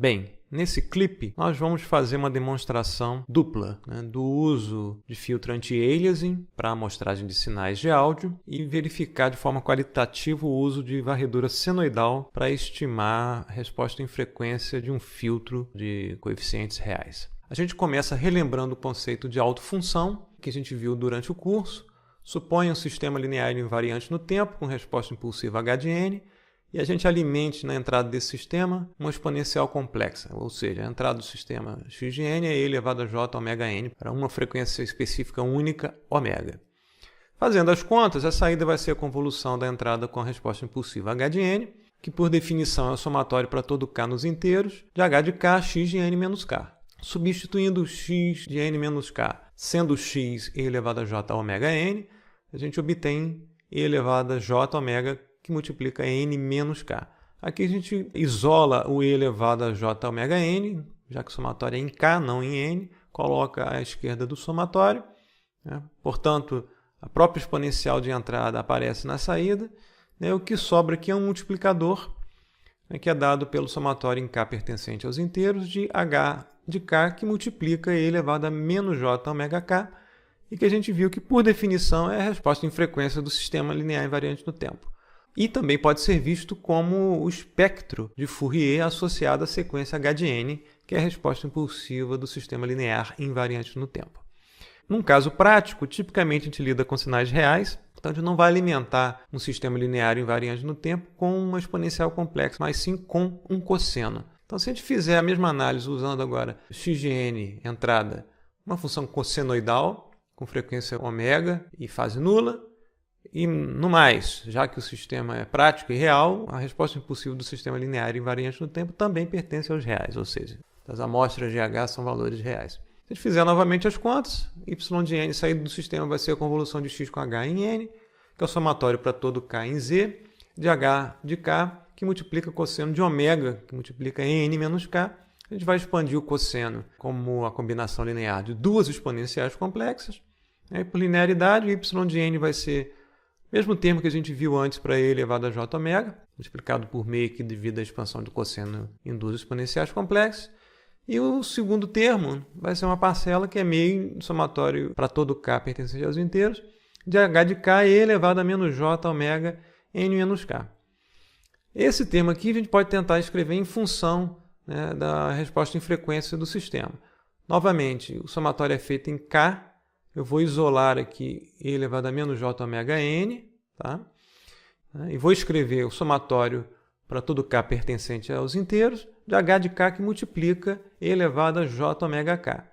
Bem, nesse clipe nós vamos fazer uma demonstração dupla, do uso de filtro anti-aliasing para amostragem de sinais de áudio e verificar de forma qualitativa o uso de varredura senoidal para estimar a resposta em frequência de um filtro de coeficientes reais. A gente começa relembrando o conceito de autofunção que a gente viu durante o curso. Suponha um sistema linear invariante no tempo com resposta impulsiva h de n e a gente alimente na entrada desse sistema uma exponencial complexa, ou seja, a entrada do sistema x de n é e elevado a j ômega n para uma frequência específica única ômega. Fazendo as contas, a saída vai ser a convolução da entrada com a resposta impulsiva h de n, que por definição é o somatório para todo k nos inteiros, de h de k x de n menos k. Substituindo x de n menos k sendo x e elevado a j ômega n, a gente obtém e elevado a j ômega que multiplica n menos k. Aqui a gente isola o e elevado a j ômega n, já que o somatório é em k, não em n, coloca à esquerda do somatório. Portanto, a própria exponencial de entrada aparece na saída. O que sobra aqui é um multiplicador, que é dado pelo somatório em k pertencente aos inteiros de h de k, que multiplica e elevado a menos j ômega k, e que a gente viu que, por definição, é a resposta em frequência do sistema linear invariante no tempo. E também pode ser visto como o espectro de Fourier associado à sequência h de n, que é a resposta impulsiva do sistema linear invariante no tempo. Num caso prático, tipicamente a gente lida com sinais reais, então a gente não vai alimentar um sistema linear invariante no tempo com uma exponencial complexa, mas sim com um cosseno. Então, se a gente fizer a mesma análise usando agora x de n, entrada, uma função cossenoidal, com frequência ômega e fase nula, e no mais, já que o sistema é prático e real, a resposta impulsiva do sistema linear invariante no tempo também pertence aos reais, ou seja, as amostras de h são valores reais. Se a gente fizer novamente as contas, y de n saído do sistema vai ser a convolução de x com h em n, que é o somatório para todo k em z, de h de k, que multiplica o cosseno de ômega, que multiplica n menos k. A gente vai expandir o cosseno como a combinação linear de duas exponenciais complexas. Por linearidade, o y de n vai ser o mesmo termo que a gente viu antes para e elevado a j ômega, multiplicado por meio que devido à expansão do cosseno em duas exponenciais complexas. E o segundo termo vai ser uma parcela que é meio somatório para todo k pertencente aos inteiros, de h de k e elevado a menos j ômega n menos k. Esse termo aqui a gente pode tentar escrever em função da resposta em frequência do sistema. Novamente, o somatório é feito em k. Eu vou isolar aqui e elevado a menos j ômega n, tá? E vou escrever o somatório para todo k pertencente aos inteiros, de h de k que multiplica e elevado a j ômega k.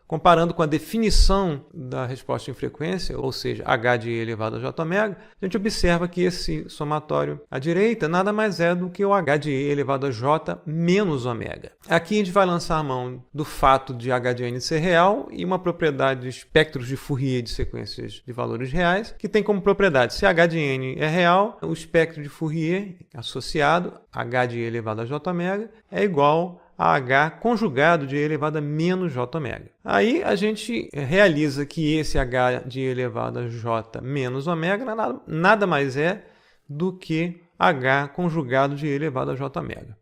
Comparando com a definição da resposta em frequência, ou seja, h de e elevado a j ômega, a gente observa que esse somatório à direita nada mais é do que o h de e elevado a j menos ômega. Aqui a gente vai lançar a mão do fato de h de n ser real e uma propriedade de espectros de Fourier de sequências de valores reais, que tem como propriedade, se h de n é real, o espectro de Fourier associado h de e elevado a j ômega é igual a h conjugado de e elevado a menos j ômega. Aí a gente realiza que esse h de e elevado a j menos ômega nada mais é do que h conjugado de e elevado a j ômega.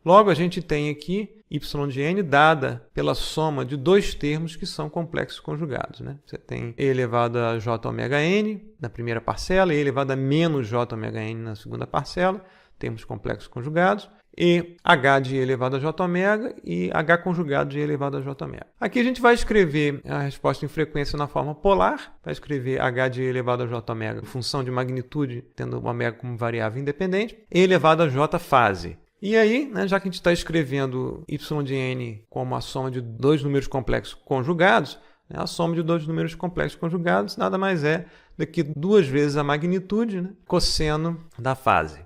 Logo, a gente tem aqui y de n dada pela soma de dois termos que são complexos conjugados. Você tem e elevado a j ômega n na primeira parcela e elevado a menos j ômega n na segunda parcela, termos complexos conjugados, e h de e elevado a j ômega e h conjugado de e elevado a j ômega. Aqui a gente vai escrever a resposta em frequência na forma polar, vai escrever h de e elevado a j ômega, função de magnitude, tendo o ômega como variável independente, e elevado a j fase. E aí, já que a gente está escrevendo y de n como a soma de dois números complexos conjugados, a soma de dois números complexos conjugados nada mais é do que duas vezes a magnitude, cosseno da fase.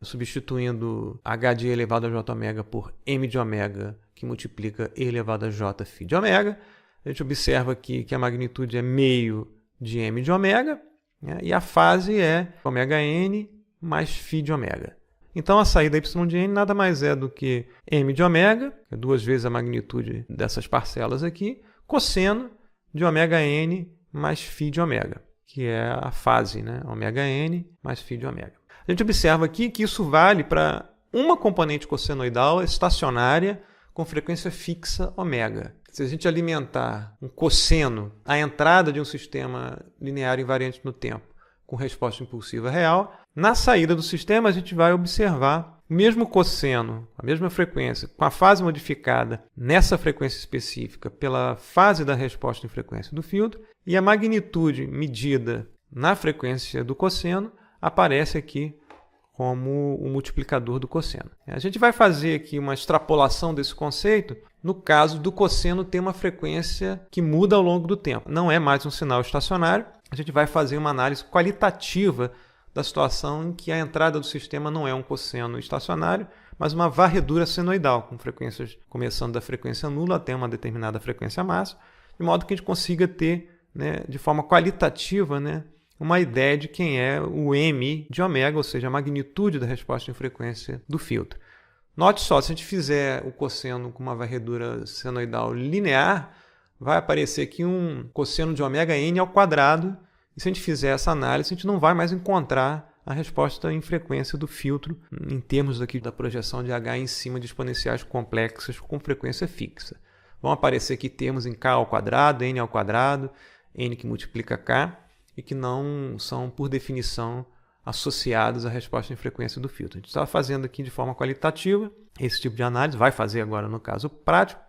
Substituindo h de e elevado a j ômega por m de ômega, que multiplica e elevado a j φ de ômega, a gente observa aqui que a magnitude é meio de m de ômega, e a fase é ômega n mais φ de ômega. Então, a saída y de n nada mais é do que m de ômega, que é duas vezes a magnitude dessas parcelas aqui, cosseno de ômega n mais φ de ômega, que é a fase, ômega n mais φ de ômega. A gente observa aqui que isso vale para uma componente cossenoidal estacionária com frequência fixa ômega. Se a gente alimentar um cosseno à entrada de um sistema linear invariante no tempo com resposta impulsiva real, na saída do sistema a gente vai observar o mesmo cosseno, a mesma frequência, com a fase modificada nessa frequência específica pela fase da resposta em frequência do filtro, e a magnitude medida na frequência do cosseno aparece aqui como o multiplicador do cosseno. A gente vai fazer aqui uma extrapolação desse conceito no caso do cosseno ter uma frequência que muda ao longo do tempo. Não é mais um sinal estacionário, a gente vai fazer uma análise qualitativa da situação em que a entrada do sistema não é um cosseno estacionário, mas uma varredura senoidal, com frequências começando da frequência nula até uma determinada frequência máxima, de modo que a gente consiga ter, de forma qualitativa, uma ideia de quem é o M de ômega, ou seja, a magnitude da resposta em frequência do filtro. Note só, se a gente fizer o cosseno com uma varredura senoidal linear, vai aparecer aqui um cosseno de ômega n ao quadrado, e se a gente fizer essa análise, a gente não vai mais encontrar a resposta em frequência do filtro, em termos aqui da projeção de H em cima de exponenciais complexas com frequência fixa. Vão aparecer aqui termos em k ao quadrado, n ao quadrado, n que multiplica k, e que não são, por definição, associados à resposta em frequência do filtro. A gente está fazendo aqui de forma qualitativa esse tipo de análise, vai fazer agora no caso prático.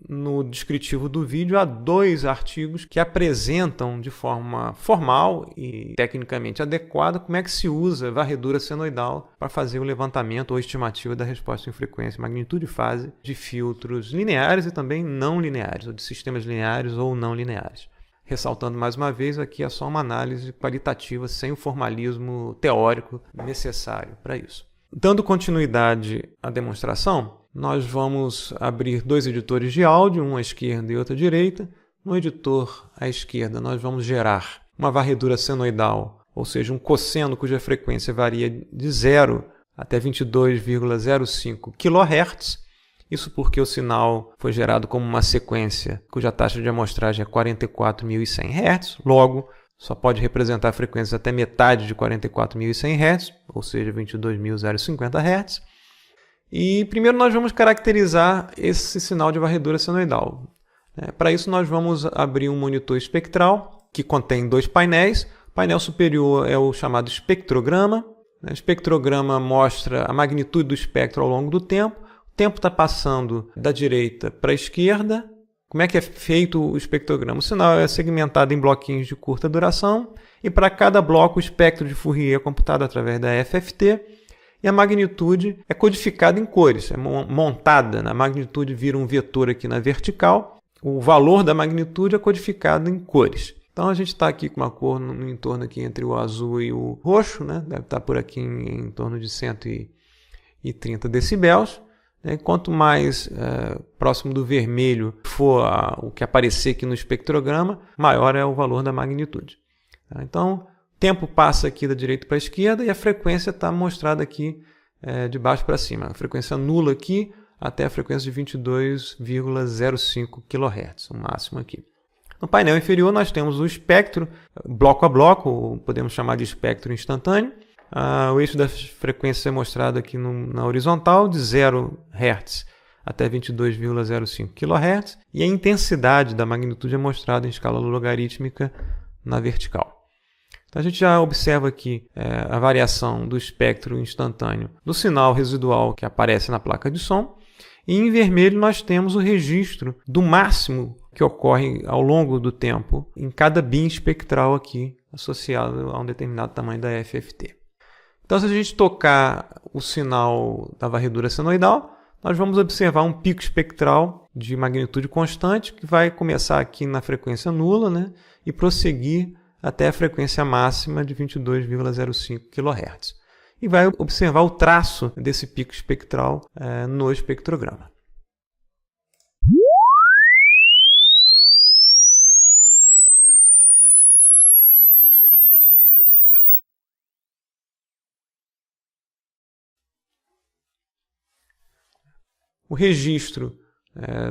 No descritivo do vídeo há 2 artigos que apresentam de forma formal e tecnicamente adequada como é que se usa varredura senoidal para fazer o levantamento ou estimativa da resposta em frequência, magnitude e fase de filtros lineares e também não lineares, ou de sistemas lineares ou não lineares. Ressaltando mais uma vez, aqui é só uma análise qualitativa sem o formalismo teórico necessário para isso. Dando continuidade à demonstração, nós vamos abrir 2 editores de áudio, um à esquerda e outro à direita. No editor à esquerda, nós vamos gerar uma varredura senoidal, ou seja, um cosseno cuja frequência varia de 0 até 22,05 kHz. Isso porque o sinal foi gerado como uma sequência cuja taxa de amostragem é 44.100 Hz, logo só pode representar frequências até metade de 44.100 Hz, ou seja, 22.050 Hz. E primeiro nós vamos caracterizar esse sinal de varredura senoidal. Para isso nós vamos abrir um monitor espectral que contém 2 painéis. O painel superior é o chamado espectrograma. O espectrograma mostra a magnitude do espectro ao longo do tempo. O tempo está passando da direita para a esquerda. Como é que é feito o espectrograma? O sinal é segmentado em bloquinhos de curta duração e para cada bloco o espectro de Fourier é computado através da FFT e a magnitude é codificada em cores, é montada. A magnitude vira um vetor aqui na vertical. O valor da magnitude é codificado em cores. Então a gente está aqui com uma cor no entorno aqui entre o azul e o roxo, deve estar por aqui em torno de 130 decibéis. Quanto mais próximo do vermelho for o que aparecer aqui no espectrograma, maior é o valor da magnitude. Então, o tempo passa aqui da direita para a esquerda e a frequência está mostrada aqui de baixo para cima. A frequência nula aqui até a frequência de 22,05 kHz, o máximo aqui. No painel inferior nós temos o espectro, bloco a bloco, ou podemos chamar de espectro instantâneo. O eixo da frequência é mostrado aqui na horizontal, de 0 Hz até 22,05 kHz, e a intensidade da magnitude é mostrada em escala logarítmica na vertical. Então a gente já observa aqui a variação do espectro instantâneo do sinal residual que aparece na placa de som, e em vermelho nós temos o registro do máximo que ocorre ao longo do tempo em cada bin espectral aqui associado a um determinado tamanho da FFT. Então, se a gente tocar o sinal da varredura senoidal, nós vamos observar um pico espectral de magnitude constante que vai começar aqui na frequência nula, e prosseguir até a frequência máxima de 22,05 kHz. E vai observar o traço desse pico espectral no espectrograma. O registro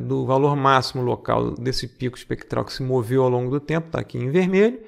do valor máximo local desse pico espectral que se moveu ao longo do tempo está aqui em vermelho,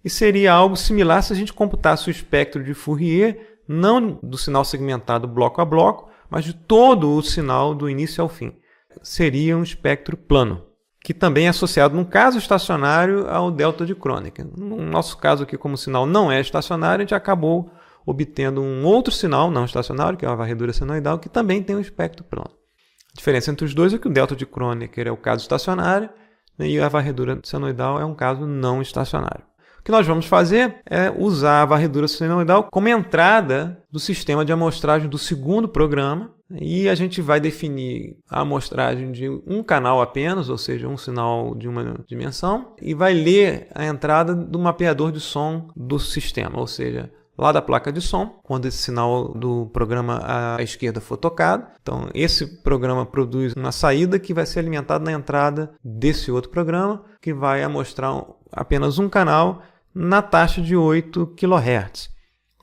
e seria algo similar se a gente computasse o espectro de Fourier, não do sinal segmentado bloco a bloco, mas de todo o sinal do início ao fim. Seria um espectro plano, que também é associado, num caso estacionário, ao delta de Kronecker. No nosso caso aqui, como o sinal não é estacionário, a gente acabou obtendo um outro sinal não estacionário, que é a varredura senoidal, que também tem um espectro plano. A diferença entre os dois é que o delta de Kronecker é o caso estacionário, né, e a varredura senoidal é um caso não estacionário. O que nós vamos fazer é usar a varredura senoidal como entrada do sistema de amostragem do segundo programa, e a gente vai definir a amostragem de um canal apenas, ou seja, um sinal de uma dimensão, e vai ler a entrada do mapeador de som do sistema, ou seja, lá da placa de som, quando esse sinal do programa à esquerda for tocado. Então, esse programa produz uma saída que vai ser alimentada na entrada desse outro programa, que vai amostrar apenas um canal na taxa de 8 kHz.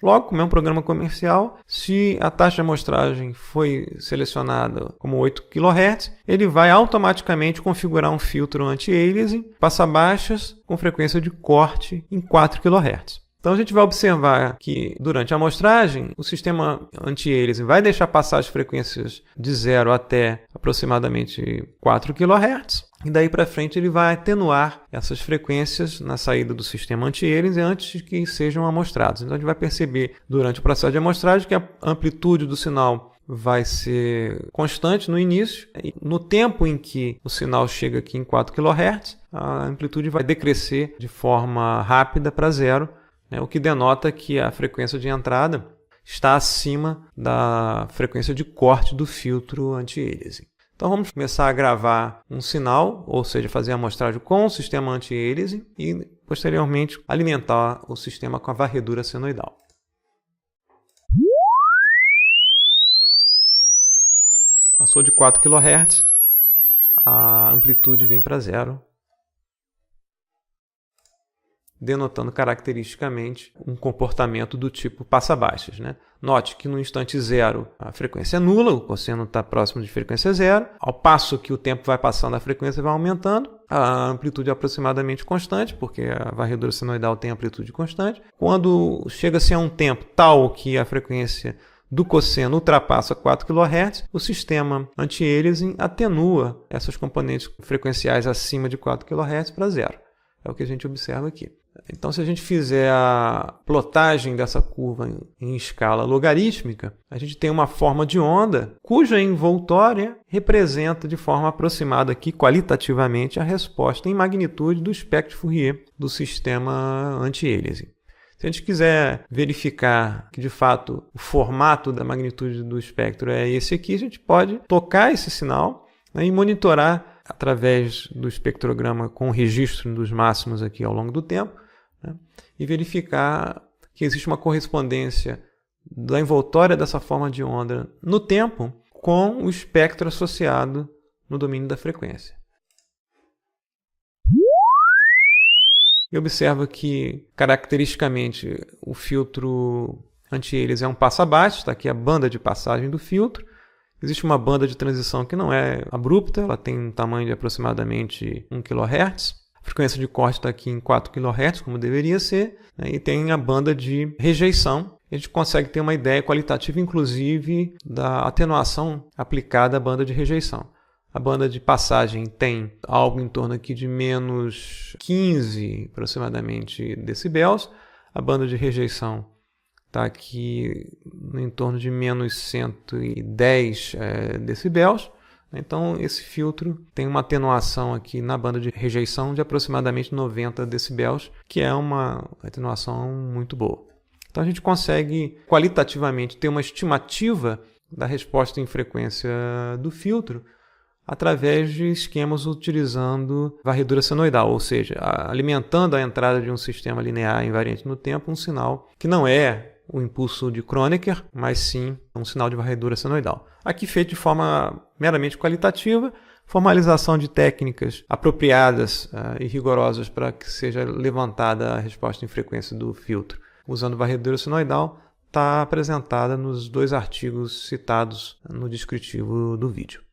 Logo, como é um programa comercial, se a taxa de amostragem foi selecionada como 8 kHz, ele vai automaticamente configurar um filtro anti-aliasing, passa-baixas, com frequência de corte em 4 kHz. Então a gente vai observar que durante a amostragem o sistema anti-aliasing vai deixar passar as frequências de 0 até aproximadamente 4 kHz e daí para frente ele vai atenuar essas frequências na saída do sistema anti-aliasing antes que sejam amostrados. Então a gente vai perceber durante o processo de amostragem que a amplitude do sinal vai ser constante no início, e no tempo em que o sinal chega aqui em 4 kHz, a amplitude vai decrescer de forma rápida para 0, o que denota que a frequência de entrada está acima da frequência de corte do filtro anti-aliasing. Então vamos começar a gravar um sinal, ou seja, fazer a amostragem com o sistema anti-aliasing e posteriormente alimentar o sistema com a varredura senoidal. Passou de 4 kHz, a amplitude vem para 0. Denotando caracteristicamente um comportamento do tipo passa-baixas, né? Note que no instante 0 a frequência é nula, o cosseno está próximo de frequência 0. Ao passo que o tempo vai passando, a frequência vai aumentando. A amplitude é aproximadamente constante, porque a varredura senoidal tem amplitude constante. Quando chega-se a um tempo tal que a frequência do cosseno ultrapassa 4 kHz, o sistema anti-aliasing atenua essas componentes frequenciais acima de 4 kHz para 0. É o que a gente observa aqui. Então, se a gente fizer a plotagem dessa curva em escala logarítmica, a gente tem uma forma de onda cuja envoltória representa de forma aproximada aqui, qualitativamente, a resposta em magnitude do espectro Fourier do sistema anti-aliasing. Se a gente quiser verificar que, de fato, o formato da magnitude do espectro é esse aqui, a gente pode tocar esse sinal, né, e monitorar através do espectrograma com o registro dos máximos aqui ao longo do tempo, né, e verificar que existe uma correspondência da envoltória dessa forma de onda no tempo com o espectro associado no domínio da frequência. E observa que, caracteristicamente, o filtro anti-aliasing é um passa-baixo, está aqui a banda de passagem do filtro. Existe uma banda de transição que não é abrupta, ela tem um tamanho de aproximadamente 1 kHz. A frequência de corte está aqui em 4 kHz, como deveria ser, né? E tem a banda de rejeição. A gente consegue ter uma ideia qualitativa, inclusive, da atenuação aplicada à banda de rejeição. A banda de passagem tem algo em torno aqui de menos 15, aproximadamente, decibéis. A banda de rejeição está aqui em torno de menos 110 decibéis. Então, esse filtro tem uma atenuação aqui na banda de rejeição de aproximadamente 90 decibéis, que é uma atenuação muito boa. Então, a gente consegue qualitativamente ter uma estimativa da resposta em frequência do filtro através de esquemas utilizando varredura senoidal, ou seja, alimentando a entrada de um sistema linear invariante no tempo um sinal que não é o impulso de Kronecker, mas sim um sinal de varredura senoidal. Aqui feito de forma meramente qualitativa, formalização de técnicas apropriadas e rigorosas para que seja levantada a resposta em frequência do filtro usando varredura senoidal está apresentada nos 2 artigos citados no descritivo do vídeo.